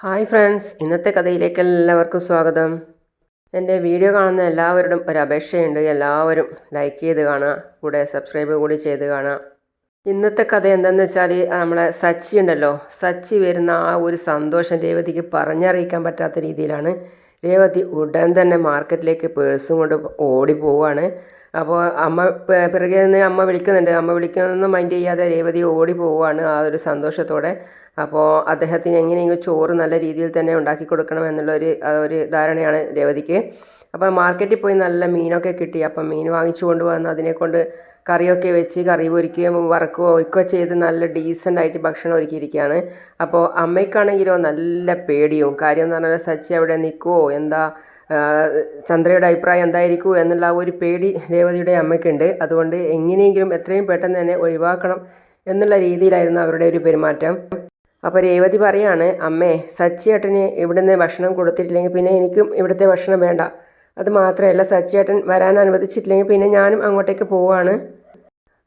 Hi friends, ഇന്നത്തെ കഥയിലേക്ക് എല്ലാവർക്കും സ്വാഗതം. എൻ്റെ വീഡിയോ കാണുന്ന എല്ലാവരോടും ഒരു അപേക്ഷയുണ്ട്. എല്ലാവരും ലൈക്ക് ചെയ്ത് കാണുക, കൂടെ സബ്സ്ക്രൈബ് കൂടി ചെയ്ത് കാണുക. ഇന്നത്തെ കഥ എന്താണെന്ന് വെച്ചാൽ, നമ്മളെ സച്ചി ഉണ്ടല്ലോ, സച്ചി വരുന്ന ആ ഒരു സന്തോഷം രേവതിക്ക് പറഞ്ഞറിയിക്കാൻ പറ്റാത്ത രീതിയിലാണ്. രേവതി ഉടൻ തന്നെ മാർക്കറ്റിലേക്ക് പേഴ്സും കൊണ്ട് ഓടി പോവുകയാണ്. അപ്പോൾ അമ്മ പിറകെ നിന്ന് അമ്മ വിളിക്കുന്നുണ്ട്. അമ്മ വിളിക്കുന്നതൊന്നും മൈൻഡ് ചെയ്യാതെ രേവതി ഓടി പോവുകയാണ് ആ ഒരു സന്തോഷത്തോടെ. അപ്പോൾ അദ്ദേഹത്തിന് എങ്ങനെയെങ്കിലും ചോറ് നല്ല രീതിയിൽ തന്നെ ഉണ്ടാക്കി കൊടുക്കണം എന്നുള്ളൊരു ഒരു ധാരണയാണ് രേവതിക്ക്. അപ്പോൾ മാർക്കറ്റിൽ പോയി നല്ല മീനൊക്കെ കിട്ടി. അപ്പം മീൻ വാങ്ങിച്ചു കൊണ്ടുവന്ന് അതിനെക്കൊണ്ട് കറിയൊക്കെ വെച്ച് കറി പൊരിക്കുകയും വറക്കുകയോ ഒക്കെ ചെയ്ത് നല്ല ഡീസൻ്റായിട്ട് ഭക്ഷണം ഒരുക്കിയിരിക്കുകയാണ്. അപ്പോൾ അമ്മയ്ക്കാണെങ്കിലോ നല്ല പേടിയും. കാര്യം എന്ന് പറഞ്ഞാൽ സച്ചി അവിടെ നിൽക്കുമോ, എന്താ ചന്ദ്രയുടെ അഭിപ്രായം എന്തായിരിക്കും എന്നുള്ള ഒരു പേടി രേവതിയുടെ അമ്മയ്ക്കുണ്ട്. അതുകൊണ്ട് എങ്ങനെയെങ്കിലും എത്രയും പെട്ടെന്ന് തന്നെ ഒഴിവാക്കണം എന്നുള്ള രീതിയിലായിരുന്നു അവരുടെ ഒരു പെരുമാറ്റം. അപ്പോൾ രേവതി പറയാണ്, അമ്മേ, സച്ചിയേട്ടന് ഇവിടുന്ന് ഭക്ഷണം കൊടുത്തിട്ടില്ലെങ്കിൽ പിന്നെ എനിക്കും ഇവിടുത്തെ ഭക്ഷണം വേണ്ട. അത് മാത്രമല്ല, സച്ചിയേട്ടൻ വരാൻ അനുവദിച്ചിട്ടില്ലെങ്കിൽ പിന്നെ ഞാനും അങ്ങോട്ടേക്ക് പോവുകയാണ്.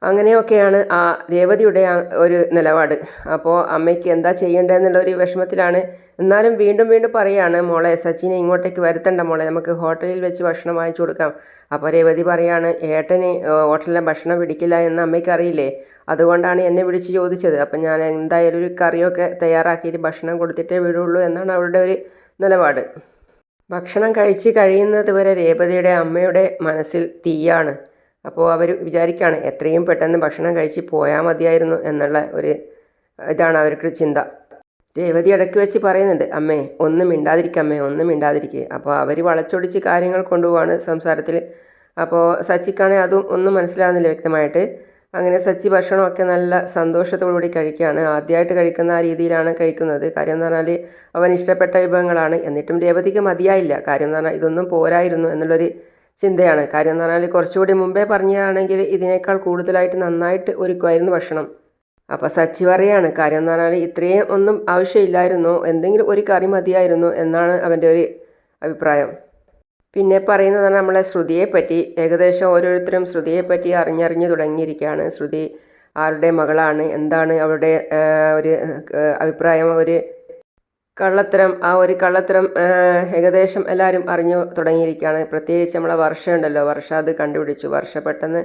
അങ്ങനെയൊക്കെയാണ് ആ രേവതിയുടെ ഒരു നിലപാട്. അപ്പോൾ അമ്മയ്ക്ക് എന്താ ചെയ്യേണ്ടതെന്നുള്ളൊരു വിഷമത്തിലാണ്. എന്നാലും വീണ്ടും വീണ്ടും പറയുകയാണ്, മോളെ, സച്ചിനെ ഇങ്ങോട്ടേക്ക് വരുത്തണ്ട മോളെ, നമുക്ക് ഹോട്ടലിൽ വെച്ച് ഭക്ഷണം വാങ്ങിച്ചു കൊടുക്കാം. അപ്പോൾ രേവതി പറയാണ്, ഏട്ടന് ഹോട്ടലിലെ ഭക്ഷണം പിടിക്കില്ല എന്ന് അമ്മയ്ക്ക് അറിയില്ലേ, അതുകൊണ്ടാണ് എന്നെ വിളിച്ച് ചോദിച്ചത്. അപ്പം ഞാൻ എന്തായാലും ഒരു കറിയൊക്കെ തയ്യാറാക്കിയിട്ട് ഭക്ഷണം കൊടുത്തിട്ടേ വിടുള്ളൂ എന്നാണ് അവരുടെ ഒരു നിലപാട്. ഭക്ഷണം കഴിച്ച് കഴിയുന്നത് വരെ രേവതിയുടെ അമ്മയുടെ മനസ്സിൽ തീയാണ്. അപ്പോൾ അവർ വിചാരിക്കുകയാണ്, എത്രയും പെട്ടെന്ന് ഭക്ഷണം കഴിച്ച് പോയാൽ മതിയായിരുന്നു എന്നുള്ള ഒരു ഇതാണ് അവർക്ക് ചിന്ത. രേവതി ഇടയ്ക്ക് വെച്ച് പറയുന്നുണ്ട്, അമ്മേ ഒന്നും മിണ്ടാതിരിക്കമ്മേ, ഒന്നും മിണ്ടാതിരിക്കുക. അപ്പോൾ അവർ വളച്ചൊടിച്ച് കാര്യങ്ങൾ കൊണ്ടുപോവാണ് സംസാരത്തിൽ. അപ്പോൾ സച്ചിക്കാണെങ്കിൽ അതും ഒന്നും മനസ്സിലാകുന്നില്ല വ്യക്തമായിട്ട്. അങ്ങനെ സച്ചി ഭക്ഷണമൊക്കെ നല്ല സന്തോഷത്തോടുകൂടി കഴിക്കുകയാണ്. ആദ്യമായിട്ട് കഴിക്കുന്ന ആ രീതിയിലാണ് കഴിക്കുന്നത്. കാര്യം എന്ന് പറഞ്ഞാൽ അവൻ ഇഷ്ടപ്പെട്ട വിഭവങ്ങളാണ്. എന്നിട്ടും രേവതിക്ക് മതിയായില്ല. കാര്യം എന്ന് പറഞ്ഞാൽ ഇതൊന്നും പോരായിരുന്നു എന്നുള്ളൊരു ചിന്തയാണ്. കാര്യം എന്ന് പറഞ്ഞാൽ കുറച്ചുകൂടി മുമ്പേ പറഞ്ഞതാണെങ്കിൽ ഇതിനേക്കാൾ കൂടുതലായിട്ട് നന്നായിട്ട് ഒരുക്കുമായിരുന്നു ഭക്ഷണം. അപ്പോൾ സച്ചി പറയാണ്, കാര്യം എന്ന് പറഞ്ഞാൽ ഇത്രയും ഒന്നും ആവശ്യമില്ലായിരുന്നു, എന്തെങ്കിലും ഒരു കറി മതിയായിരുന്നു എന്നാണ് അവൻ്റെ ഒരു അഭിപ്രായം. പിന്നെ പറയുന്നത് നമ്മളെ ശ്രുതിയെപ്പറ്റി. ഏകദേശം ഓരോരുത്തരും ശ്രുതിയെപ്പറ്റി അറിഞ്ഞറിഞ്ഞു തുടങ്ങിയിരിക്കുകയാണ്. ശ്രുതി ആരുടെ മകളാണ്, എന്താണ് അവരുടെ ഒരു അഭിപ്രായം, ഒരു കള്ളത്തരം ഏകദേശം എല്ലാവരും അറിഞ്ഞു തുടങ്ങിയിരിക്കുകയാണ്. പ്രത്യേകിച്ച് നമ്മളെ വർഷ ഉണ്ടല്ലോ, വർഷ അത് കണ്ടുപിടിച്ചു. വർഷ പെട്ടെന്ന്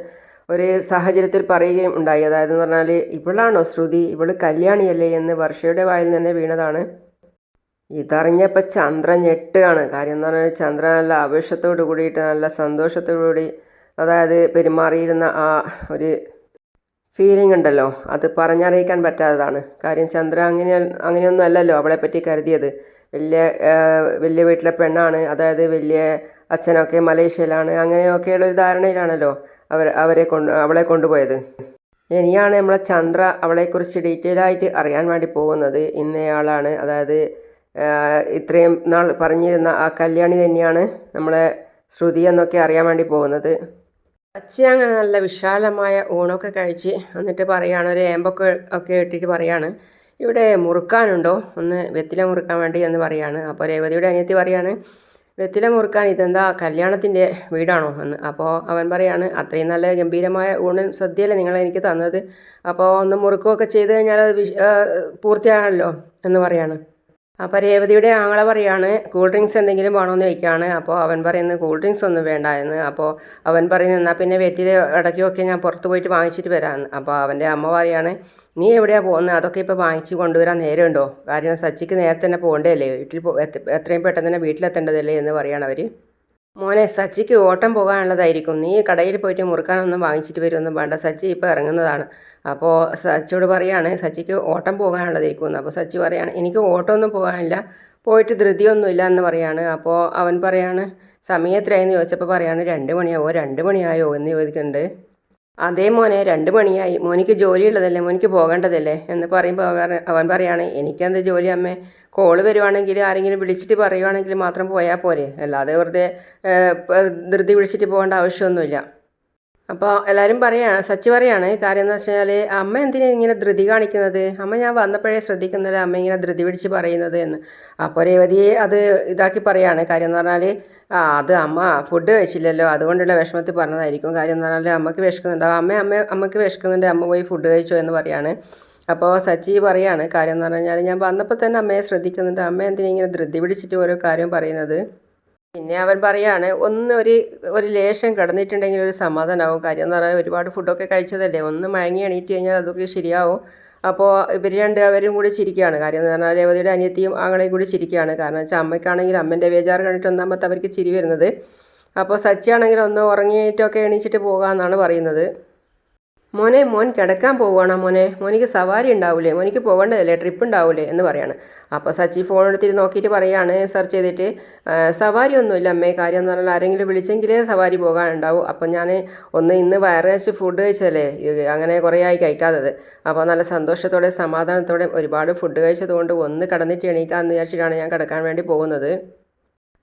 ഒരു സാഹചര്യത്തിൽ പറയുകയും ഉണ്ടായി. അതായത് എന്ന് പറഞ്ഞാൽ, ഇവളാണോ ശ്രുതി, ഇവൾ കല്യാണിയല്ലേ എന്ന് വർഷയുടെ വായിൽ തന്നെ വീണതാണ്. ഇതറിഞ്ഞപ്പോൾ ചന്ദ്ര ഞെട്ടുകയാണ്. കാര്യം എന്ന് പറഞ്ഞാൽ ചന്ദ്ര നല്ല ആവേശത്തോടു കൂടിയിട്ട് നല്ല സന്തോഷത്തോടു കൂടി അതായത് പെരുമാറിയിരുന്ന ആ ഒരു ഫീലിംഗ് ഉണ്ടല്ലോ, അത് പറഞ്ഞറിയിക്കാൻ പറ്റാത്തതാണ്. കാര്യം ചന്ദ്ര അങ്ങനെയൊന്നും അല്ലല്ലോ അവളെപ്പറ്റി കരുതിയത്. വലിയ വീട്ടിലെ പെണ്ണാണ്, അതായത് വലിയ അച്ഛനൊക്കെ മലേഷ്യയിലാണ്, അങ്ങനെയൊക്കെയുള്ളൊരു ധാരണയിലാണല്ലോ അവളെ കൊണ്ടുപോയത്. ഇനിയാണ് നമ്മളെ ചന്ദ്ര അവളെക്കുറിച്ച് ഡീറ്റെയിൽ ആയിട്ട് അറിയാൻ വേണ്ടി പോകുന്നത്. ഇന്നയാളാണ്, അതായത് ഇത്രയും നാൾ പറഞ്ഞിരുന്ന ആ കല്യാണി തന്നെയാണ് നമ്മളെ ശ്രുതി എന്നൊക്കെ അറിയാൻ വേണ്ടി പോകുന്നത്. അച്ഛൻ അങ്ങനെ നല്ല വിശാലമായ ഊണൊക്കെ കഴിച്ച് എന്നിട്ട് പറയാണ്, ഒരു ഏമ്പൊക്കെ ഇട്ടിട്ട് പറയാണ്, ഇവിടെ മുറുക്കാനുണ്ടോ, ഒന്ന് വെറ്റില മുറുക്കാൻ വേണ്ടി എന്ന് പറയാണ്. അപ്പോൾ രേവതിയുടെ അനിയത്തി പറയാണ്, വെറ്റില മുറുക്കാൻ ഇതെന്താ കല്യാണത്തിൻ്റെ വീടാണോ എന്ന്. അപ്പോൾ അവൻ പറയാണ്, അത്രയും നല്ല ഗംഭീരമായ ഊണൻ സദ്യയല്ലേ നിങ്ങൾ എനിക്ക് തന്നത്, അപ്പോൾ ഒന്ന് മുറുക്കുകയൊക്കെ ചെയ്ത് കഴിഞ്ഞാൽ അത് പൂർത്തിയാകണമല്ലോ എന്ന് പറയാണ്. അപ്പോൾ രേവതിയുടെ ആങ്ങളെ പറയാണ്, കൂൾ ഡ്രിങ്ക്സ് എന്തെങ്കിലും വേണമെന്ന് ചോദിക്കുകയാണ്. അപ്പോൾ അവൻ പറയുന്നത് കൂൾ ഡ്രിങ്ക്സ് ഒന്നും വേണ്ട എന്ന്. അപ്പോൾ അവൻ പറയുന്നത്, എന്നാൽ പിന്നെ വെറ്റിൽ ഇടയ്ക്കൊക്കെ ഞാൻ പുറത്ത് പോയിട്ട് വാങ്ങിച്ചിട്ട് വരാമെന്ന്. അപ്പോൾ അവൻ്റെ അമ്മ പറയാണ്, നീ എവിടെയാണ് പോകുന്നത്, അതൊക്കെ ഇപ്പോൾ വാങ്ങിച്ച് കൊണ്ടുവരാൻ നേരമുണ്ടോ, കാര്യം സച്ചിക്ക് നേരത്തെ തന്നെ പോകേണ്ടതല്ലേ, വീട്ടിൽ എത്രയും പെട്ടെന്ന് തന്നെ വീട്ടിലെത്തേണ്ടതല്ലേ എന്ന് പറയാണ് അവർ. മോനെ, സച്ചിക്ക് ഓട്ടം പോകാനുള്ളതായിരിക്കും, നീ കടയിൽ പോയിട്ട് മുറുക്കാനൊന്നും വാങ്ങിച്ചിട്ട് വരുമൊന്നും വേണ്ട, സച്ചി ഇപ്പോൾ ഇറങ്ങുന്നതാണ്. അപ്പോൾ സച്ചിയോട് പറയാണ്, സച്ചിക്ക് ഓട്ടം പോകാനുള്ളതായിരിക്കും. അപ്പോൾ സച്ചി പറയാണ്, എനിക്ക് ഓട്ടമൊന്നും പോകാനില്ല, പോയിട്ട് ധൃതിയൊന്നുമില്ല എന്ന് പറയാണ്. അപ്പോൾ അവൻ പറയാണ്, സമയം എത്രയായെന്ന് ചോദിച്ചപ്പോൾ പറയാണ്, 2 മണിയാവോ, 2 മണിയായോ എന്ന് ചോദിക്കുന്നുണ്ട്. അതേ മോനെ, 2 മണിയായി, മോനിക്ക് ജോലിയുള്ളതല്ലേ, മോനിക്ക് പോകേണ്ടതല്ലേ എന്ന് പറയുമ്പോൾ അവൻ പറയാണ്, എനിക്കെന്ത് ജോലി അമ്മേ, കോള് വരുവാണെങ്കിൽ ആരെങ്കിലും വിളിച്ചിട്ട് പറയുവാണെങ്കിൽ മാത്രം പോയാൽ പോരെ, അല്ലാതെ വെറുതെ ധൃതി വിളിച്ചിട്ട് പോകേണ്ട ആവശ്യമൊന്നുമില്ല. അപ്പോൾ എല്ലാവരും സച്ചി പറയാണ്, കാര്യം എന്ന് വെച്ച് കഴിഞ്ഞാൽ, അമ്മ എന്തിനാണ് ഇങ്ങനെ ധൃതി കാണിക്കുന്നത്, അമ്മ ഞാൻ വന്നപ്പോഴേ ശ്രദ്ധിക്കുന്നില്ല അമ്മ ഇങ്ങനെ ധൃതി പിടിച്ച് പറയുന്നത് എന്ന്. അപ്പോൾ രേവതിയെ അത് ഇതാക്കി പറയാണ്. കാര്യം എന്ന് പറഞ്ഞാൽ, അത് അമ്മ ഫുഡ് കഴിച്ചില്ലല്ലോ, അതുകൊണ്ടുള്ള വിഷമത്തിൽ പറഞ്ഞതായിരിക്കും. കാര്യം എന്ന് പറഞ്ഞാൽ, അമ്മയ്ക്ക് വിശക്കുന്നുണ്ടാവും, അമ്മയ്ക്ക് വിശക്കുന്നുണ്ട്, അമ്മ പോയി ഫുഡ് കഴിച്ചോ എന്ന് പറയാണ്. അപ്പോൾ സച്ചി പറയാണ് കാര്യം എന്ന് പറഞ്ഞാൽ ഞാൻ വന്നപ്പോൾ തന്നെ അമ്മയെ ശ്രദ്ധിക്കുന്നുണ്ട്, അമ്മ എന്തിനാ ഇങ്ങനെ ധൃതി പിടിച്ചിട്ട് ഓരോ കാര്യം പറയുന്നത്. പിന്നെ അവൻ പറയാണ് ഒന്ന് ഒരു ലേശം കിടന്നിട്ടുണ്ടെങ്കിൽ ഒരു സമാധാനമാവും. കാര്യം എന്ന് പറഞ്ഞാൽ ഒരുപാട് ഫുഡൊക്കെ കഴിച്ചതല്ലേ, ഒന്ന് മയങ്ങി എണീറ്റ് കഴിഞ്ഞാൽ അതൊക്കെ ശരിയാവും. അപ്പോൾ ഇവർ രണ്ടുപേരും കൂടി ചിരിക്കുകയാണ്. കാര്യം എന്ന് പറഞ്ഞാൽ രേവതിയുടെ അനിയത്തിയും ആങ്ങളെയും കൂടി ചിരിക്കുകയാണ്. കാരണം വെച്ചാൽ അമ്മയ്ക്കാണെങ്കിൽ അമ്മൻ്റെ ബേജാറ് കണ്ടിട്ട് ഒന്നാമത്തെ അവർക്ക് ചിരി വരുന്നത്. അപ്പോൾ സച്ചിയാണെങ്കിൽ ഒന്ന് ഉറങ്ങിയിട്ടൊക്കെ എണീച്ചിട്ട് പോകാമെന്നാണ് പറയുന്നത്. മോൻ കിടക്കാൻ പോവുകയാണോ മോനിക്ക് സവാരി ഉണ്ടാവില്ലേ, മോനിക്ക് പോകേണ്ടതല്ലേ, ട്രിപ്പ് ഉണ്ടാവില്ലേ എന്ന് പറയാണ്. അപ്പോൾ സച്ചി ഫോൺ എടുത്തിട്ട് നോക്കിയിട്ട് പറയാണ്, സെർച്ച് ചെയ്തിട്ട് സവാരി ഒന്നുമില്ല അമ്മേ, കാര്യം എന്ന് പറഞ്ഞാൽ ആരെങ്കിലും വിളിച്ചെങ്കിലേ സവാരി പോകാനുണ്ടാവും. അപ്പം ഞാൻ ഇന്ന് വയറുവെച്ച് ഫുഡ് കഴിച്ചതല്ലേ, അങ്ങനെ കുറേ ആയി കഴിക്കാത്തത്. അപ്പോൾ നല്ല സന്തോഷത്തോടെ സമാധാനത്തോടെ ഒരുപാട് ഫുഡ് കഴിച്ചതുകൊണ്ട് ഒന്ന് കിടന്നിട്ട് എണീക്കാമെന്ന് വിചാരിച്ചിട്ടാണ് ഞാൻ കിടക്കാൻ വേണ്ടി പോകുന്നത്.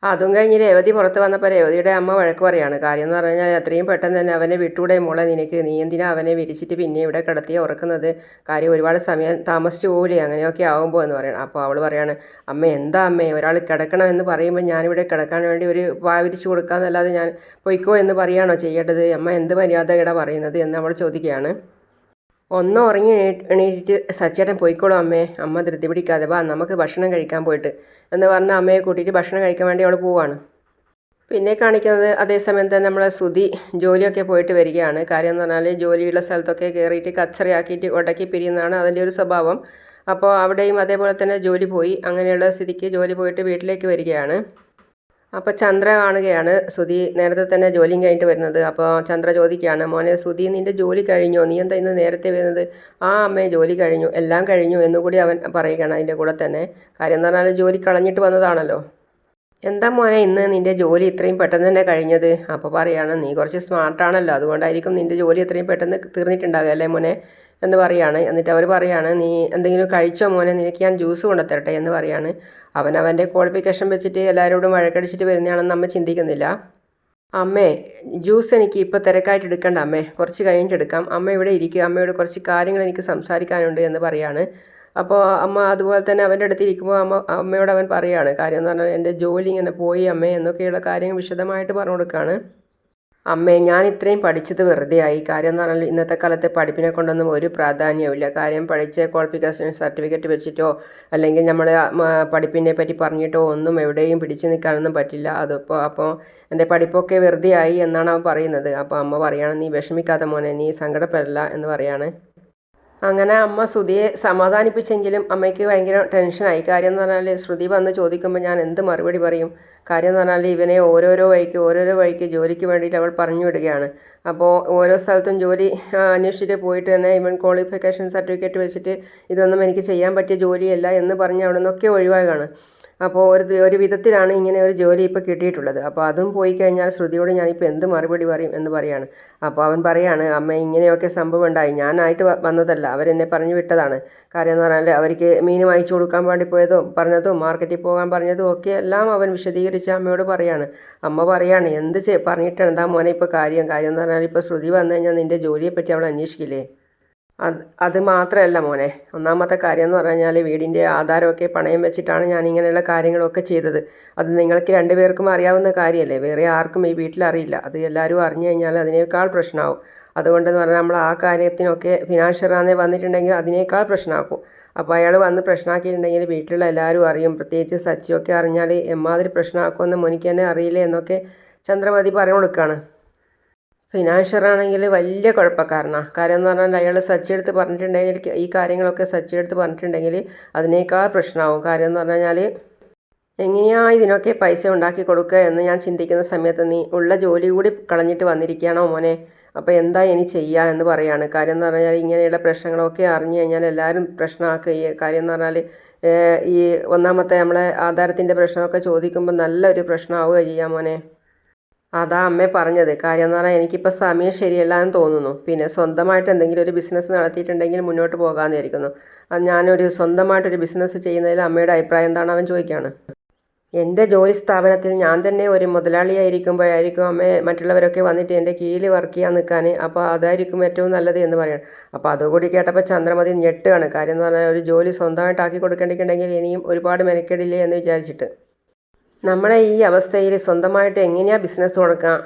അതും കഴിഞ്ഞ് രേവതി പുറത്ത് വന്നപ്പോൾ രേവതിയുടെ അമ്മ വഴക്ക് പറയാണ്. കാര്യം എന്ന് പറഞ്ഞാൽ അത്രയും പെട്ടെന്ന് തന്നെ അവനെ വിട്ടൂടെ മോളെ നിനക്ക്, നീ എന്തിനാ അവനെ വിരിച്ചിട്ട് പിന്നെ ഇവിടെ കിടത്തി ഉറക്കുന്നത്, കാര്യം ഒരുപാട് സമയം താമസിച്ചു പോകില്ലേ അങ്ങനെയൊക്കെ ആകുമ്പോൾ എന്ന് പറയണം. അപ്പോൾ അവൾ പറയാണ്, അമ്മ എന്താ അമ്മേ, ഒരാൾ കിടക്കണമെന്ന് പറയുമ്പോൾ ഞാനിവിടെ കിടക്കാൻ വേണ്ടി ഒരു വിരിച്ചു കൊടുക്കാമെന്നല്ലാതെ ഞാൻ പൊയ്ക്കോ എന്ന് പറയുകയാണോ ചെയ്യേണ്ടത്, അമ്മ എന്ത് മര്യാദയുടെ പറയുന്നത് എന്ന് അവൾ ചോദിക്കുകയാണ്. ഒന്ന് ഉറങ്ങി എണീറ്റ് സച്ചേട്ടൻ പോയിക്കോളും അമ്മേ, അമ്മ ധൃതി പിടിക്കാതെ വാ നമുക്ക് ഭക്ഷണം കഴിക്കാൻ പോയിട്ട് എന്ന് പറഞ്ഞ അമ്മയെ കൂട്ടിയിട്ട് ഭക്ഷണം കഴിക്കാൻ വേണ്ടി അവൾ പോവാണ്. പിന്നെ കാണിക്കുന്നത് അതേസമയം തന്നെ നമ്മളെ സുധി ജോലിയൊക്കെ പോയിട്ട് വരികയാണ്. കാര്യം എന്ന് പറഞ്ഞാൽ ജോലിയുള്ള സ്ഥലത്തൊക്കെ കയറിയിട്ട് കച്ചറയാക്കിയിട്ട് ഉടക്കി പിരിയുന്നതാണ് അതിൻ്റെ ഒരു സ്വഭാവം. അപ്പോൾ അവിടെയും അതേപോലെ തന്നെ ജോലി പോയി, അങ്ങനെയുള്ള സ്ഥിതിക്ക് ജോലി പോയിട്ട് വീട്ടിലേക്ക് വരികയാണ്. അപ്പോൾ ചന്ദ്ര കാണുകയാണ് സുധി നേരത്തെ തന്നെ ജോലിയും കഴിഞ്ഞിട്ട് വരുന്നത്. അപ്പോൾ ചന്ദ്ര ചോദിക്കുകയാണ്, മോനെ സുധി നിൻ്റെ ജോലി കഴിഞ്ഞോ, നീ എന്താ ഇന്ന് നേരത്തെ വരുന്നത്? ആ അമ്മേ ജോലി കഴിഞ്ഞു, എല്ലാം കഴിഞ്ഞു എന്നുകൂടി അവൻ പറയുകയാണ് അതിൻ്റെ കൂടെ തന്നെ. കാര്യം എന്ന് പറഞ്ഞാൽ ജോലി കളഞ്ഞിട്ട് വന്നതാണല്ലോ. എന്താ മോനെ ഇന്ന് നിൻ്റെ ജോലി ഇത്രയും പെട്ടെന്ന് തന്നെ കഴിഞ്ഞത്? അപ്പോൾ പറയുകയാണ്, നീ കുറച്ച് സ്മാർട്ടാണല്ലോ, അതുകൊണ്ടായിരിക്കും നിൻ്റെ ജോലി എത്രയും പെട്ടെന്ന് തീർന്നിട്ടുണ്ടാകുക അല്ലേ മോനെ എന്ന് പറയാണ്. എന്നിട്ട് അവർ പറയാണ്, നീ എന്തെങ്കിലും കഴിച്ചോ മോനെ, നിനക്ക് ഞാൻ ജ്യൂസ് കൊണ്ടുത്തരട്ടെ എന്ന് പറയാണ്. അവൻ്റെ ക്വാളിഫിക്കേഷൻ വെച്ചിട്ട് എല്ലാവരോടും വഴക്കടിച്ചിട്ട് വരുന്നതാണെന്ന് അമ്മ ചിന്തിക്കുന്നില്ല. അമ്മേ ജ്യൂസ് എനിക്ക് ഇപ്പോൾ തിരക്കായിട്ട് എടുക്കണ്ട അമ്മേ, കുറച്ച് കഴിഞ്ഞിട്ട് എടുക്കാം, അമ്മ ഇവിടെ ഇരിക്കുക, അമ്മയോട് കുറച്ച് കാര്യങ്ങൾ എനിക്ക് സംസാരിക്കാനുണ്ട് എന്ന് പറയാണ്. അപ്പോൾ അമ്മ അതുപോലെ തന്നെ അവൻ്റെ അടുത്ത് ഇരിക്കുമ്പോൾ അമ്മയോട് അവൻ പറയുകയാണ്, കാര്യം എന്ന് പറഞ്ഞാൽ എൻ്റെ ജോലി ഇങ്ങനെ പോയി അമ്മേ എന്നൊക്കെയുള്ള കാര്യങ്ങൾ വിശദമായിട്ട് പറഞ്ഞു കൊടുക്കുകയാണ്. അമ്മേ ഞാൻ ഇത്രയും പഠിച്ചത് വെറുതെ ആയി, കാര്യം എന്ന് പറഞ്ഞാൽ ഇന്നത്തെ കാലത്ത് പഠിപ്പിനെ കൊണ്ടൊന്നും ഒരു പ്രാധാന്യമില്ല, കാര്യം പഠിച്ച ക്വാളിഫിക്കേഷൻ സർട്ടിഫിക്കറ്റ് വെച്ചിട്ടോ അല്ലെങ്കിൽ നമ്മൾ പഠിപ്പിനെ പറ്റി പറഞ്ഞിട്ടോ ഒന്നും എവിടെയും പിടിച്ചു നിൽക്കാനൊന്നും പറ്റില്ല. അപ്പോൾ എൻ്റെ പഠിപ്പൊക്കെ വെറുതെ ആയി എന്നാണ് അവൻ പറയുന്നത്. അപ്പോൾ അമ്മ പറയുകയാണ്, നീ വിഷമിക്കാതെ മോനെ, നീ സങ്കടപ്പെടില്ല എന്ന് പറയാണ്. അങ്ങനെ അമ്മ ശ്രുതിയെ സമാധാനിപ്പിച്ചെങ്കിലും അമ്മയ്ക്ക് ഭയങ്കര ടെൻഷനായി. കാര്യം എന്ന് പറഞ്ഞാൽ ശ്രുതി വന്ന് ചോദിക്കുമ്പോൾ ഞാൻ എന്ത് മറുപടി പറയും? കാര്യം എന്ന് പറഞ്ഞാൽ ഇവനെ ഓരോരോ വഴിക്ക് ജോലിക്ക് വേണ്ടിയിട്ട് അവൾ പറഞ്ഞു വിടുകയാണ്. അപ്പോൾ ഓരോ സ്ഥലത്തും ജോലി അന്വേഷിച്ചിട്ട് പോയിട്ട് തന്നെ ഇവൻ ക്വാളിഫിക്കേഷൻ സർട്ടിഫിക്കറ്റ് വെച്ചിട്ട് ഇതൊന്നും എനിക്ക് ചെയ്യാൻ പറ്റിയ ജോലിയല്ല എന്ന് പറഞ്ഞ് അവിടെ നിന്നൊക്കെ ഒഴിവാകുകയാണ്. അപ്പോൾ ഒരു വിധത്തിലാണ് ഇങ്ങനെ ഒരു ജോലി ഇപ്പോൾ കിട്ടിയിട്ടുള്ളത്. അപ്പോൾ അതും പോയി കഴിഞ്ഞാൽ ശ്രുതിയോട് ഞാനിപ്പോൾ എന്ത് മറുപടി പറയും എന്ന് പറയാണ്. അപ്പോൾ അവൻ പറയാണ്, അമ്മ ഇങ്ങനെയൊക്കെ സംഭവം ഉണ്ടായി, ഞാനായിട്ട് വന്നതല്ല, അവരെന്നെ പറഞ്ഞു വിട്ടതാണ്. കാര്യം എന്ന് പറഞ്ഞാൽ അവർക്ക് മീൻ വാങ്ങിച്ചു കൊടുക്കാൻ വേണ്ടി പറഞ്ഞതും മാർക്കറ്റിൽ പോകാൻ പറഞ്ഞതും ഒക്കെ എല്ലാം അവൻ വിശദീകരിച്ച് അമ്മയോട് പറയാണ്. അമ്മ പറയാണ്, പറഞ്ഞിട്ടാണ് എന്താ മോനെ ഇപ്പോൾ കാര്യം എന്ന് പറഞ്ഞാൽ ഇപ്പോൾ ശ്രുതി വന്നു കഴിഞ്ഞാൽ നിൻ്റെ ജോലിയെപ്പറ്റി അവൾ അന്വേഷിക്കില്ലേ? അത് മാത്രമല്ല മോനെ, ഒന്നാമത്തെ കാര്യം എന്ന് പറഞ്ഞാൽ വീടിൻ്റെ ആധാരമൊക്കെ പണയം വെച്ചിട്ടാണ് ഞാൻ ഇങ്ങനെയുള്ള കാര്യങ്ങളൊക്കെ ചെയ്തത്. അത് നിങ്ങൾക്ക് രണ്ടുപേർക്കും അറിയാവുന്ന കാര്യമല്ലേ, വേറെ ആർക്കും ഈ വീട്ടിൽ അറിയില്ല. അത് എല്ലാവരും അറിഞ്ഞു കഴിഞ്ഞാൽ അതിനേക്കാൾ പ്രശ്നമാവും. അതുകൊണ്ടെന്ന് പറഞ്ഞാൽ നമ്മൾ ആ കാര്യത്തിനൊക്കെ ഫിനാൻഷ്യറാന്നേ വന്നിട്ടുണ്ടെങ്കിൽ അതിനേക്കാൾ പ്രശ്നമാക്കും. അപ്പോൾ അയാൾ വന്ന് പ്രശ്നമാക്കിയിട്ടുണ്ടെങ്കിൽ വീട്ടിലുള്ള എല്ലാവരും അറിയും, പ്രത്യേകിച്ച് സച്ചിയൊക്കെ അറിഞ്ഞാൽ എമ്മാതിരി പ്രശ്നമാക്കുമെന്ന് മോനിക്ക് തന്നെ അറിയില്ലേ എന്നൊക്കെ ചന്ദ്രമതി പറഞ്ഞു കൊടുക്കുകയാണ്. ഫിനാൻഷ്യറാണെങ്കിൽ വലിയ കുഴപ്പക്കാരനാണ്. കാര്യം എന്ന് പറഞ്ഞാൽ അയാൾ സച്ചിയെടുത്ത് പറഞ്ഞിട്ടുണ്ടെങ്കിൽ ഈ കാര്യങ്ങളൊക്കെ സച്ചിയെടുത്ത് പറഞ്ഞിട്ടുണ്ടെങ്കിൽ അതിനേക്കാൾ പ്രശ്നമാവും. കാര്യം എന്ന് പറഞ്ഞാൽ എങ്ങനെയാണ് ഇതിനൊക്കെ പൈസ ഉണ്ടാക്കി കൊടുക്കുക എന്ന് ഞാൻ ചിന്തിക്കുന്ന സമയത്ത് നീ ഉള്ള ജോലി കൂടി കളഞ്ഞിട്ട് വന്നിരിക്കുകയാണോ മോനെ? അപ്പോൾ എന്താ ഇനി ചെയ്യുക എന്ന് പറയാണ്. കാര്യം എന്ന് പറഞ്ഞാൽ ഇങ്ങനെയുള്ള പ്രശ്നങ്ങളൊക്കെ അറിഞ്ഞു കഴിഞ്ഞാൽ എല്ലാവരും പ്രശ്നമാക്കുക. കാര്യം എന്ന് പറഞ്ഞാൽ ഈ ഒന്നാമത്തെ നമ്മളെ ആധാരത്തിൻ്റെ പ്രശ്നമൊക്കെ ചോദിക്കുമ്പോൾ നല്ലൊരു പ്രശ്നമാവുക ചെയ്യാം മോനെ. അതാ അമ്മ പറഞ്ഞത്. കാര്യം എന്ന് പറഞ്ഞാൽ എനിക്കിപ്പോൾ സമയം ശരിയല്ല എന്ന് തോന്നുന്നു. പിന്നെ സ്വന്തമായിട്ട് എന്തെങ്കിലും ഒരു ബിസിനസ് നടത്തിയിട്ടുണ്ടെങ്കിൽ മുന്നോട്ട് പോകാമെന്ന് വിചാരിക്കുന്നു. അത് ഞാനൊരു സ്വന്തമായിട്ടൊരു ബിസിനസ് ചെയ്യുന്നതിൽ അമ്മയുടെ അഭിപ്രായം എന്താണ് അവൻ ചോദിക്കുകയാണ്. എൻ്റെ ജോലി സ്ഥാപനത്തിൽ ഞാൻ തന്നെ ഒരു മുതലാളിയായിരിക്കുമ്പോഴായിരിക്കും അമ്മ മറ്റുള്ളവരൊക്കെ വന്നിട്ട് എൻ്റെ കീഴിൽ വർക്ക് ചെയ്യാൻ നിൽക്കാൻ, അപ്പോൾ അതായിരിക്കും ഏറ്റവും നല്ലത് എന്ന് പറയണം. അപ്പോൾ അതുകൂടി കേട്ടപ്പോൾ ചന്ദ്രമതി ഞെട്ടുകയാണ്. കാര്യം എന്ന് പറഞ്ഞാൽ ഒരു ജോലി സ്വന്തമായിട്ട് ആക്കി കൊടുക്കേണ്ടിട്ടുണ്ടെങ്കിൽ ഇനിയും ഒരുപാട് മെനക്കെടില്ലേ എന്ന് വിചാരിച്ചിട്ട്. നമ്മുടെ ഈ അവസ്ഥയിൽ സ്വന്തമായിട്ട് എങ്ങനെയാണ് ബിസിനസ്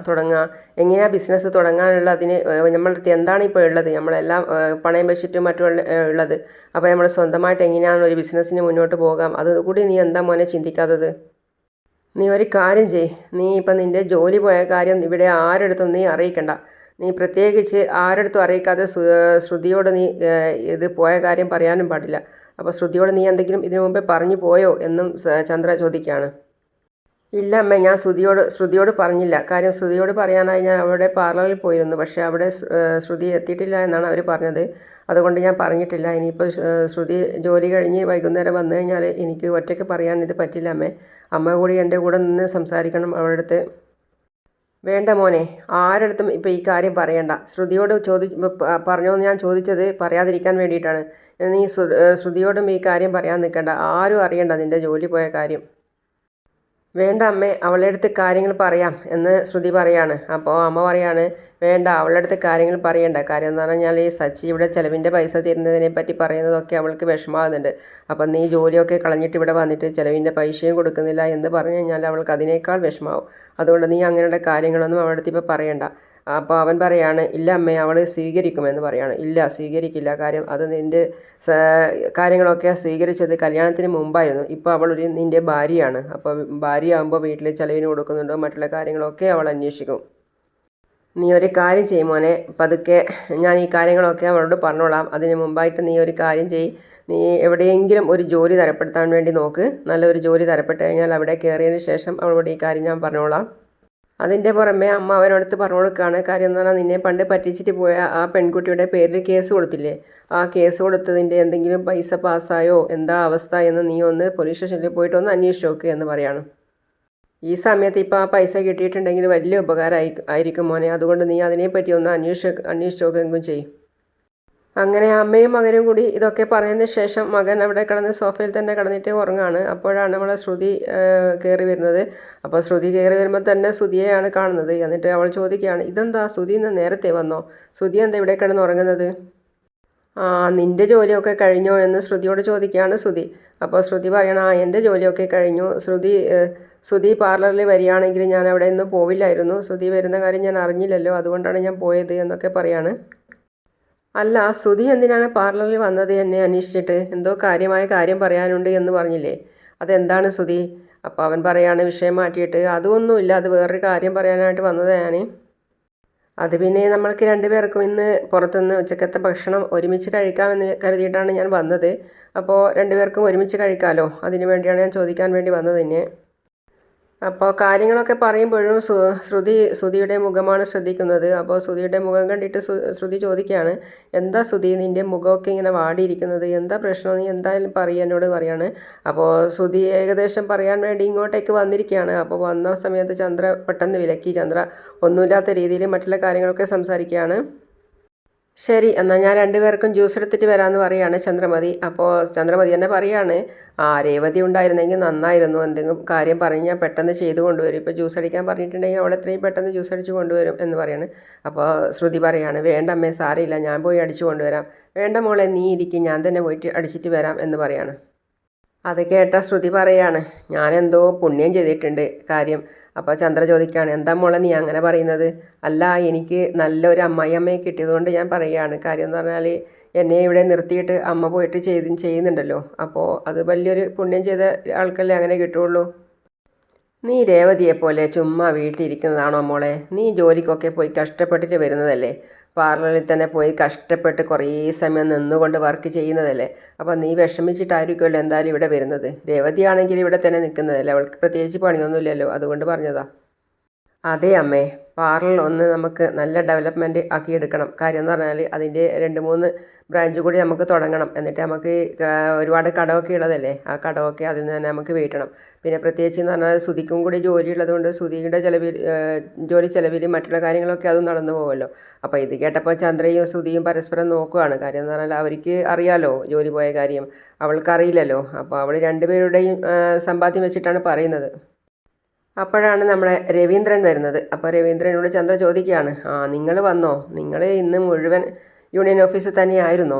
തുടങ്ങുക, എങ്ങനെയാണ് ബിസിനസ് തുടങ്ങാനുള്ള അതിന് നമ്മളുടെ അടുത്ത് എന്താണ് ഇപ്പോൾ ഉള്ളത്, നമ്മളെല്ലാം പണയം വെച്ചിട്ടും മറ്റുള്ള ഉള്ളത്. അപ്പോൾ നമ്മൾ സ്വന്തമായിട്ട് എങ്ങനെയാണ് ഒരു ബിസിനസ്സിന് മുന്നോട്ട് പോകാം, അതുകൂടി നീ എന്താ മോനെ ചിന്തിക്കാത്തത്? നീ ഒരു കാര്യം ചെയ്, നീ ഇപ്പം നിൻ്റെ ജോലി പോയ കാര്യം ഇവിടെ ആരെടുത്തും നീ അറിയിക്കണ്ട. നീ പ്രത്യേകിച്ച് ആരെടുത്തും അറിയിക്കാതെ ശ്രുതിയോട് നീ ഇത് പോയ കാര്യം പറയാനും പാടില്ല. അപ്പോൾ ശ്രുതിയോട് നീ എന്തെങ്കിലും ഇതിനു മുമ്പേ പറഞ്ഞു പോയോ എന്നും ചന്ദ്ര ചോദിക്കുകയാണ്. ഇല്ല അമ്മേ, ഞാൻ ശ്രുതിയോട് പറഞ്ഞില്ല. കാര്യം ശ്രുതിയോട് പറയാനായി ഞാൻ അവിടെ പാർലറിൽ പോയിരുന്നു. പക്ഷേ അവിടെ ശ്രുതി എത്തിയിട്ടില്ല എന്നാണ് അവർ പറഞ്ഞത്. അതുകൊണ്ട് ഞാൻ പറഞ്ഞിട്ടില്ല. ഇനിയിപ്പോൾ ശ്രുതി ജോലി കഴിഞ്ഞ് വൈകുന്നേരം വന്നു കഴിഞ്ഞാൽ എനിക്ക് ഒറ്റയ്ക്ക് പറയാൻ ഇത് പറ്റില്ല അമ്മേ. അമ്മ കൂടി എൻ്റെ കൂടെ നിന്ന് സംസാരിക്കണം അവളുടെ അടുത്ത്. വേണ്ട മോനെ, ആരടുത്തും ഇപ്പോൾ ഈ കാര്യം പറയണ്ട. ശ്രുതിയോട് പറഞ്ഞോ എന്ന് ഞാൻ ചോദിച്ചത് പറയാതിരിക്കാൻ വേണ്ടിയിട്ടാണ്. നീ ശ്രുതിയോടും ഈ കാര്യം പറയാൻ നിൽക്കണ്ട. ആരും അറിയണ്ട നിൻ്റെ ജോലി പോയ കാര്യം. വേണ്ട അമ്മേ, അവളുടെ അടുത്ത് കാര്യങ്ങൾ പറയാം എന്ന് ശ്രുതി പറയാണ്. അപ്പോൾ അമ്മ പറയാണ്, വേണ്ട, അവളുടെ അടുത്ത് കാര്യങ്ങൾ പറയണ്ട. കാര്യം എന്ന് പറഞ്ഞാൽ ഈ സച്ചി ഇവിടെ ചിലവിൻ്റെ പൈസ തരുന്നതിനെ പറ്റി പറയുന്നതൊക്കെ അവൾക്ക് വിഷമാകുന്നുണ്ട്. അപ്പം നീ ജോലിയൊക്കെ കളഞ്ഞിട്ട് ഇവിടെ വന്നിട്ട് ചിലവിൻ്റെ പൈസയും കൊടുക്കുന്നില്ല എന്ന് പറഞ്ഞു കഴിഞ്ഞാൽ അവൾക്ക് അതിനേക്കാൾ വിഷമാവും. അതുകൊണ്ട് നീ അങ്ങനെയുള്ള കാര്യങ്ങളൊന്നും അവളുടെ അടുത്ത് ഇപ്പോൾ പറയണ്ട. അപ്പോൾ അവൻ പറയാണ്, ഇല്ല അമ്മേ, അവൾ സ്വീകരിക്കുമെന്ന് പറയാണ്. ഇല്ല, സ്വീകരിക്കില്ല. കാര്യം അത് നിൻ്റെ കാര്യങ്ങളൊക്കെ സ്വീകരിച്ചത് കല്യാണത്തിന് മുമ്പായിരുന്നു. ഇപ്പോൾ അവൾ നിൻ്റെ ഭാര്യയാണ്. അപ്പോൾ ഭാര്യയാകുമ്പോൾ വീട്ടിൽ ചിലവിന് കൊടുക്കുന്നുണ്ടോ മറ്റുള്ള കാര്യങ്ങളൊക്കെ അവൾ അന്വേഷിക്കും. നീ ഒരു കാര്യം ചെയ്യും മോനെ, പതുക്കെ ഞാൻ ഈ കാര്യങ്ങളൊക്കെ അവളോട് പറഞ്ഞോളാം. അതിന് മുമ്പായിട്ട് നീ ഒരു കാര്യം ചെയ്യ്, നീ എവിടെയെങ്കിലും ഒരു ജോലി തരപ്പെടുത്താൻ വേണ്ടി നോക്ക്. നല്ലൊരു ജോലി തരപ്പെട്ട് കഴിഞ്ഞാൽ അവിടെ കയറിയതിന് ശേഷം അവളോട് ഈ കാര്യം ഞാൻ പറഞ്ഞോളാം. അതിൻ്റെ പുറമെ അമ്മ അവനടുത്ത് പറഞ്ഞു കൊടുക്കുകയാണ്. കാര്യം എന്ന് പറഞ്ഞാൽ നിന്നെ പണ്ട് പറ്റിച്ചിട്ട് പോയ ആ പെൺകുട്ടിയുടെ പേരിൽ കേസ് കൊടുത്തില്ലേ, ആ കേസ് കൊടുത്തതിൻ്റെ എന്തെങ്കിലും പൈസ പാസ്സായോ എന്താ അവസ്ഥ എന്ന് നീ ഒന്ന് പോലീസ് സ്റ്റേഷനിൽ പോയിട്ട് ഒന്ന് അന്വേഷിച്ച് നോക്ക് എന്ന് പറയാണ്. ഈ സമയത്ത് ഇപ്പോൾ ആ പൈസ കിട്ടിയിട്ടുണ്ടെങ്കിൽ വലിയ ആയിരിക്കും മോനെ. അതുകൊണ്ട് നീ അതിനെപ്പറ്റി ഒന്ന് അന്വേഷിച്ച് നോക്കുകയും ചെയ്യും. അങ്ങനെ അമ്മയും മകനും കൂടി ഇതൊക്കെ പറഞ്ഞതിന് ശേഷം മകൻ അവിടെ കിടന്ന് സോഫയിൽ തന്നെ കിടന്നിട്ട് ഉറങ്ങാണ്. അപ്പോഴാണ് നമ്മളെ ശ്രുതി കയറി വരുന്നത്. അപ്പോൾ ശ്രുതി കയറി വരുമ്പോൾ തന്നെ ശ്രുതിയെയാണ് കാണുന്നത്. എന്നിട്ട് അവൾ ചോദിക്കുകയാണ്, ഇതെന്താ ശ്രുതി ഇന്ന് നേരത്തെ വന്നോ? ശ്രുതി എന്താ ഇവിടെ കിടന്ന് ഉറങ്ങുന്നത്? നിൻ്റെ ജോലിയൊക്കെ കഴിഞ്ഞോ എന്ന് ശ്രുതിയോട് ചോദിക്കുകയാണ് ശ്രുതി. അപ്പോൾ ശ്രുതി പറയണം, എൻ്റെ ജോലിയൊക്കെ കഴിഞ്ഞു. ശ്രുതി പാർലറിൽ വരികയാണെങ്കിൽ ഞാൻ അവിടെ നിന്ന് പോവില്ലായിരുന്നു. ശ്രുതി വരുന്ന കാര്യം ഞാൻ അറിഞ്ഞില്ലല്ലോ, അതുകൊണ്ടാണ് ഞാൻ പോയത് എന്നൊക്കെ പറയാണ്. അല്ല, ശ്രുതി എന്തിനാണ് പാർലറിൽ വന്നത് എന്നെ അന്വേഷിച്ചിട്ട്? എന്തോ കാര്യമായ കാര്യം പറയാനുണ്ട് എന്ന് പറഞ്ഞില്ലേ, അതെന്താണ് ശ്രുതി? അപ്പോൾ അവൻ പറയാണ് വിഷയം മാറ്റിയിട്ട്, അതൊന്നുമില്ല, അത് വേറൊരു കാര്യം പറയാനായിട്ട് വന്നത് ഞാൻ. അത് പിന്നെ നമ്മൾക്ക് രണ്ടുപേർക്കും ഇന്ന് പുറത്തുനിന്ന് ഉച്ചക്കത്തെ ഭക്ഷണം ഒരുമിച്ച് കഴിക്കാമെന്ന് കരുതിയിട്ടാണ് ഞാൻ വന്നത്. അപ്പോൾ രണ്ടുപേർക്കും ഒരുമിച്ച് കഴിക്കാമല്ലോ, അതിനു വേണ്ടിയാണ് ഞാൻ ചോദിക്കാൻ വേണ്ടി വന്നത് തന്നെ. അപ്പോൾ കാര്യങ്ങളൊക്കെ പറയുമ്പോഴും ശ്രുതിയുടെ മുഖമാണ് ശ്രദ്ധിക്കുന്നത്. അപ്പോൾ ശ്രുതിയുടെ മുഖം കണ്ടിട്ട് ശ്രുതി ചോദിക്കുകയാണ്, എന്താ ശ്രുതി നിൻ്റെ മുഖമൊക്കെ ഇങ്ങനെ വാടിയിരിക്കുന്നത്, എന്താ പ്രശ്നം, നീ എന്തായാലും പറയുക എന്നോട് പറയാണ്. അപ്പോൾ ശ്രുതി ഏകദേശം പറയാൻ വേണ്ടി ഇങ്ങോട്ടേക്ക് വന്നിരിക്കുകയാണ്. അപ്പോൾ വന്ന സമയത്ത് ചന്ദ്ര പെട്ടെന്ന് വിലക്കി. ചന്ദ്ര ഒന്നുമില്ലാത്ത രീതിയിൽ മറ്റുള്ള കാര്യങ്ങളൊക്കെ സംസാരിക്കുകയാണ്. ശരി, എന്നാൽ ഞാൻ രണ്ടുപേർക്കും ജ്യൂസ് എടുത്തിട്ട് വരാമെന്ന് പറയുകയാണ് ചന്ദ്രമതി. അപ്പോൾ ചന്ദ്രമതി തന്നെ പറയുകയാണ്, രേവതി ഉണ്ടായിരുന്നെങ്കിൽ നന്നായിരുന്നു, എന്തെങ്കിലും കാര്യം പറഞ്ഞ് ഞാൻ പെട്ടെന്ന് ചെയ്ത് കൊണ്ടുവരും. ഇപ്പോൾ ജ്യൂസ് അടിക്കാൻ പറഞ്ഞിട്ടുണ്ടെങ്കിൽ അവൾ എത്രയും പെട്ടെന്ന് ജ്യൂസ് അടിച്ച് കൊണ്ടുവരും എന്ന് പറയാണ്. അപ്പോൾ ശ്രുതി പറയാണ്, വേണ്ട അമ്മേ, സാരമില്ല, ഞാൻ പോയി അടിച്ചു കൊണ്ടുവരാം. വേണ്ട മോളെ, നീ ഇരിക്കും, ഞാൻ തന്നെ പോയിട്ട് അടിച്ചിട്ട് വരാം എന്ന് പറയാണ്. അത് കേട്ട ശ്രുതി പറയാണ്, ഞാനെന്തോ പുണ്യം ചെയ്തിട്ടുണ്ട് കാര്യം. അപ്പോൾ ചന്ദ്ര ചോദിക്കുകയാണ്, എന്താ മോളെ നീ അങ്ങനെ പറയുന്നത്? അല്ല, എനിക്ക് നല്ലൊരു അമ്മായിയമ്മയെ കിട്ടിയതുകൊണ്ട് ഞാൻ പറയുകയാണ്. കാര്യം എന്ന് പറഞ്ഞാൽ എന്നെ ഇവിടെ നിർത്തിയിട്ട് അമ്മ പോയിട്ട് ചെയ്യുന്നുണ്ടല്ലോ, അപ്പോൾ അത് വലിയൊരു പുണ്യം ചെയ്ത ആൾക്കല്ലേ അങ്ങനെ കിട്ടുള്ളൂ. നീ രേവതിയെപ്പോലെ ചുമ്മാ വീട്ടിലിരിക്കുന്നതാണോ മോളെ? നീ ജോലിക്കൊക്കെ പോയി കഷ്ടപ്പെട്ടിട്ട് വരുന്നതല്ലേ, പാർലറിൽ തന്നെ പോയി കഷ്ടപ്പെട്ട് കുറേ സമയം നിന്നുകൊണ്ട് വർക്ക് ചെയ്യുന്നതല്ലേ. അപ്പോൾ നീ വിഷമിച്ചിട്ടായിരിക്കുമല്ലോ എന്തായാലും ഇവിടെ വരുന്നത്. രേവതിയാണെങ്കിൽ ഇവിടെ തന്നെ നിൽക്കുന്നതല്ലേ, അവൾക്ക് പ്രത്യേകിച്ച് പണിയൊന്നുമില്ലല്ലോ, അതുകൊണ്ട് പറഞ്ഞതാ. അതെ അമ്മേ, പാർലർ ഒന്ന് നമുക്ക് നല്ല ഡെവലപ്മെൻറ്റ് ആക്കിയെടുക്കണം. കാര്യം എന്ന് പറഞ്ഞാൽ അതിൻ്റെ 2-3 ബ്രാഞ്ച് കൂടി നമുക്ക് തുടങ്ങണം. എന്നിട്ട് നമുക്ക് ഒരുപാട് കടമൊക്കെ ഉള്ളതല്ലേ, ആ കടമൊക്കെ അതിൽ നിന്ന് തന്നെ നമുക്ക് വീട്ടണം. പിന്നെ പ്രത്യേകിച്ച് എന്ന് പറഞ്ഞാൽ ശ്രുതിക്കും കൂടി ജോലി ഉള്ളതുകൊണ്ട് ശ്രുതിയുടെ ജോലി ചിലവിൽ മറ്റുള്ള കാര്യങ്ങളൊക്കെ അതും നടന്നു പോകുമല്ലോ. അപ്പോൾ ഇത് കേട്ടപ്പോൾ ചന്ദ്രയും ശ്രുതിയും പരസ്പരം നോക്കുകയാണ്. കാര്യം എന്ന് പറഞ്ഞാൽ അവർക്ക് അറിയാലോ ജോലി പോയ കാര്യം, അവൾക്കറിയില്ലല്ലോ. അപ്പോൾ അവൾ രണ്ടുപേരുടെയും സമ്പാദ്യം വെച്ചിട്ടാണ് പറയുന്നത്. അപ്പോഴാണ് നമ്മുടെ രവീന്ദ്രൻ വരുന്നത്. അപ്പോൾ രവീന്ദ്രനോട് ചന്ദ്ര ചോദിക്കുകയാണ്, നിങ്ങൾ വന്നോ? നിങ്ങൾ ഇന്ന് മുഴുവൻ യൂണിയൻ ഓഫീസിൽ തന്നെയായിരുന്നോ?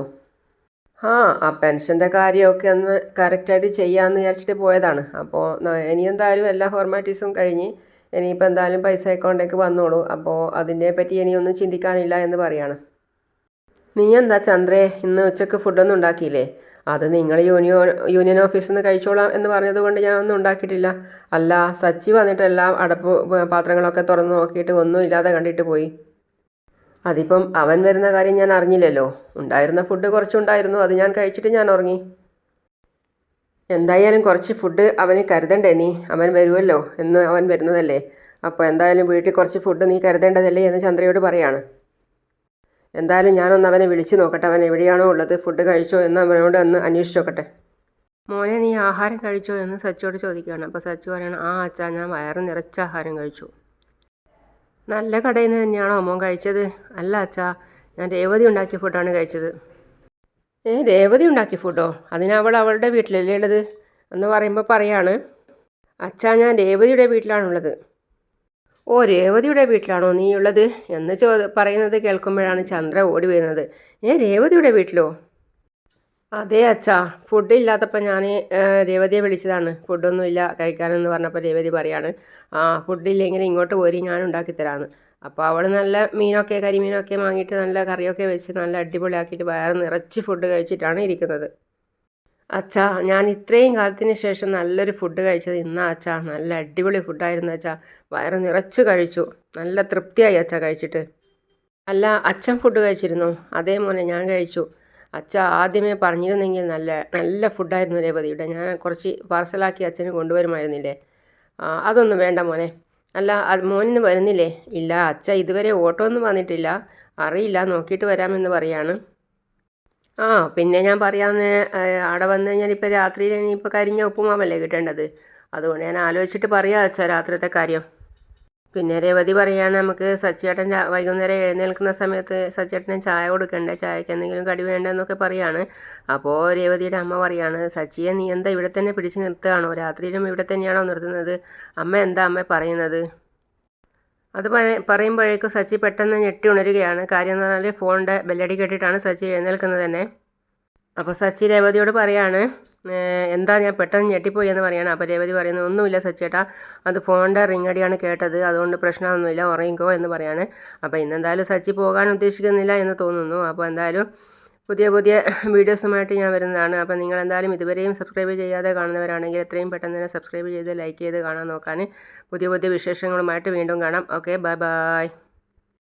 ആ പെൻഷൻ്റെ കാര്യമൊക്കെ ഒന്ന് കറക്റ്റായിട്ട് ചെയ്യാമെന്ന് വിചാരിച്ചിട്ട് പോയതാണ്. അപ്പോൾ ഇനി എന്തായാലും എല്ലാ ഫോർമാലിറ്റീസും കഴിഞ്ഞ് ഇനിയിപ്പോൾ എന്തായാലും പൈസ അക്കൗണ്ടിലേക്ക് വന്നോളൂ. അപ്പോൾ അതിനെ പറ്റി ഇനിയൊന്നും ചിന്തിക്കാനില്ല എന്ന് പറയാണ്. നീ എന്താ ചന്ദ്രേ ഇന്ന് ഉച്ചക്ക് ഫുഡൊന്നും ഉണ്ടാക്കിയില്ലേ? അത് നിങ്ങൾ യൂണിയൻ ഓഫീസിൽ നിന്ന് കഴിച്ചോളാം എന്ന് പറഞ്ഞത് കൊണ്ട് ഞാനൊന്നും ഉണ്ടാക്കിയിട്ടില്ല. അല്ല, സച്ചി വന്നിട്ട് എല്ലാം അടപ്പ് പാത്രങ്ങളൊക്കെ തുറന്ന് നോക്കിയിട്ട് ഒന്നും ഇല്ലാതെ കണ്ടിട്ട് പോയി. അതിപ്പം അവൻ വരുന്ന കാര്യം ഞാൻ അറിഞ്ഞില്ലല്ലോ. ഉണ്ടായിരുന്ന ഫുഡ് കുറച്ചുണ്ടായിരുന്നു, അത് ഞാൻ കഴിച്ചിട്ട് ഞാൻ ഉറങ്ങി. എന്തായാലും കുറച്ച് ഫുഡ് അവന് കരുതണ്ടേ നീ? അവൻ വരുമല്ലോ, എന്ന് അവൻ വരുന്നതല്ലേ. അപ്പോൾ എന്തായാലും വീട്ടിൽ കുറച്ച് ഫുഡ് നീ കരുതേണ്ടതല്ലേ എന്ന് ചന്ദ്രയോട് പറയാണ്. എന്തായാലും ഞാനൊന്ന് അവനെ വിളിച്ചു നോക്കട്ടെ, അവൻ എവിടെയാണോ ഉള്ളത്, ഫുഡ് കഴിച്ചോ എന്ന് അവനോട് ഒന്ന് അന്വേഷിച്ച് നോക്കട്ടെ. മോനെ നീ ആഹാരം കഴിച്ചോ എന്ന് സച്ചിയോട് ചോദിക്കുകയാണ്. അപ്പോൾ സച്ചി പറയണം, ആ അച്ഛാ ഞാൻ വയറ് നിറച്ച ആഹാരം കഴിച്ചു. നല്ല കടയിൽ നിന്ന് തന്നെയാണോ മോൻ കഴിച്ചത്? അല്ല അച്ഛാ, ഞാൻ രേവതി ഉണ്ടാക്കിയ ഫുഡാണ് കഴിച്ചത്. രേവതി ഉണ്ടാക്കിയ ഫുഡോ? അതിനവൾ അവളുടെ വീട്ടിലല്ലേ ഉള്ളത് എന്ന് പറയുമ്പോൾ പറയാണ്, അച്ഛാ ഞാൻ രേവതിയുടെ വീട്ടിലാണുള്ളത്. ഓ, രേവതിയുടെ വീട്ടിലാണോ നീ ഉള്ളത് എന്ന് പറയുന്നത് കേൾക്കുമ്പോഴാണ് ചന്ദ്ര ഓടി വരുന്നത്. രേവതിയുടെ വീട്ടിലോ? അതെ അച്ഛാ, ഫുഡില്ലാത്തപ്പോൾ ഞാൻ രേവതിയെ വിളിച്ചതാണ്. ഫുഡൊന്നും ഇല്ല കഴിക്കാനെന്ന് പറഞ്ഞപ്പോൾ രേവതി പറയാണ്, ആ ഫുഡില്ലെങ്കിൽ ഇങ്ങോട്ട് പോരി, ഞാൻ ഉണ്ടാക്കിത്തരാമെന്ന്. അപ്പോൾ അവൾ നല്ല മീനൊക്കെ കരിമീനൊക്കെ വാങ്ങിയിട്ട് നല്ല കറിയൊക്കെ വെച്ച് നല്ല അടിപൊളിയാക്കിയിട്ട് വയറ് നിറച്ച് ഫുഡ് കഴിച്ചിട്ടാണ് ഇരിക്കുന്നത്. അച്ഛാ ഞാൻ ഇത്രയും കാലത്തിന് ശേഷം നല്ലൊരു ഫുഡ് കഴിച്ചത് ഇന്നാ അച്ഛാ. നല്ല അടിപൊളി ഫുഡായിരുന്നു അച്ഛാ. വയറ് നിറച്ച് കഴിച്ചു. നല്ല തൃപ്തിയായി അച്ഛാ കഴിച്ചിട്ട്. അല്ല, അച്ഛൻ ഫുഡ് കഴിച്ചിരുന്നോ? അതേ മോനെ ഞാൻ കഴിച്ചു. അച്ഛ ആദ്യമേ പറഞ്ഞിരുന്നെങ്കിൽ നല്ല നല്ല ഫുഡായിരുന്നു രേവതിയുടെ. ഞാൻ കുറച്ച് പാർസലാക്കി അച്ഛന് കൊണ്ടുവരുമായിരുന്നില്ലേ? അതൊന്നും വേണ്ട മോനെ. അല്ല, മോനിന്ന് വരുന്നില്ലേ? ഇല്ല അച്ഛ, ഇതുവരെ ഓട്ടോ ഒന്നും വന്നിട്ടില്ല. അറിയില്ല, നോക്കിയിട്ട് വരാമെന്ന് പറയാണ്. പിന്നെ ഞാൻ പറയാമെന്ന്, അവിടെ വന്നു കഴിഞ്ഞാൽ ഇപ്പോൾ രാത്രിയിൽ ഇനിയിപ്പോൾ കരിഞ്ഞ ഉപ്പുമാവല്ലേ കിട്ടേണ്ടത്. അതുകൊണ്ട് ഞാൻ ആലോചിച്ചിട്ട് പറയാം അച്ഛാ രാത്രിത്തെ കാര്യം. പിന്നെ രേവതി പറയുകയാണ്, നമുക്ക് സച്ചിയേട്ടൻ വൈകുന്നേരം എഴുന്നേൽക്കുന്ന സമയത്ത് സച്ചിയേട്ടന് ചായ കൊടുക്കണ്ടേ, ചായക്ക് എന്തെങ്കിലും കടി വേണ്ടെന്നൊക്കെ പറയാണ്. അപ്പോൾ രേവതിയുടെ അമ്മ പറയാണ്, സച്ചിയെ നീ എന്താ ഇവിടെ തന്നെ പിടിച്ച് നിർത്തുകയാണോ? രാത്രിയിലും ഇവിടെ തന്നെയാണോ നിർത്തുന്നത്? അമ്മ എന്താ അമ്മ പറയുന്നത്? അത് പറയുമ്പോഴേക്കും സച്ചി പെട്ടെന്ന് ഞെട്ടി ഉണരുകയാണ്. കാര്യം എന്ന് പറഞ്ഞാൽ ഫോണിൻ്റെ ബെല്ലടി കേട്ടിട്ടാണ് സച്ചി എഴുന്നേൽക്കുന്നത് തന്നെ. അപ്പോൾ സച്ചി രേവതിയോട് പറയാണ്, എന്താ ഞാൻ പെട്ടെന്ന് ഞെട്ടിപ്പോയി എന്ന് പറയണം. അപ്പോൾ രേവതി പറയുന്നത്, ഒന്നുമില്ല സച്ചേട്ടാ, അത് ഫോണിൻ്റെ റിങ്ങടിയാണ് കേട്ടത്, അതുകൊണ്ട് പ്രശ്നമൊന്നുമില്ല, ഉറങ്ങിക്കോ എന്ന് പറയാണ്. അപ്പോൾ ഇന്നെന്തായാലും സച്ചി പോകാൻ ഉദ്ദേശിക്കുന്നില്ല എന്ന് തോന്നുന്നു. അപ്പോൾ എന്തായാലും പുതിയ പുതിയ വീഡിയോസുമായിട്ട് ഞാൻ വരുന്നതാണ്. അപ്പോൾ നിങ്ങൾ എന്തായാലും ഇതുവരെയും സബ്സ്ക്രൈബ് ചെയ്യാതെ കാണുന്നവരാണെങ്കിൽ എത്രയും പെട്ടെന്ന് തന്നെ സബ്സ്ക്രൈബ് ചെയ്ത് ലൈക്ക് ചെയ്ത് കാണാൻ നോക്കാൻ. പുതിയ പുതിയ വിശേഷങ്ങളുമായിട്ട് വീണ്ടും കാണാം. Okay, bye bye.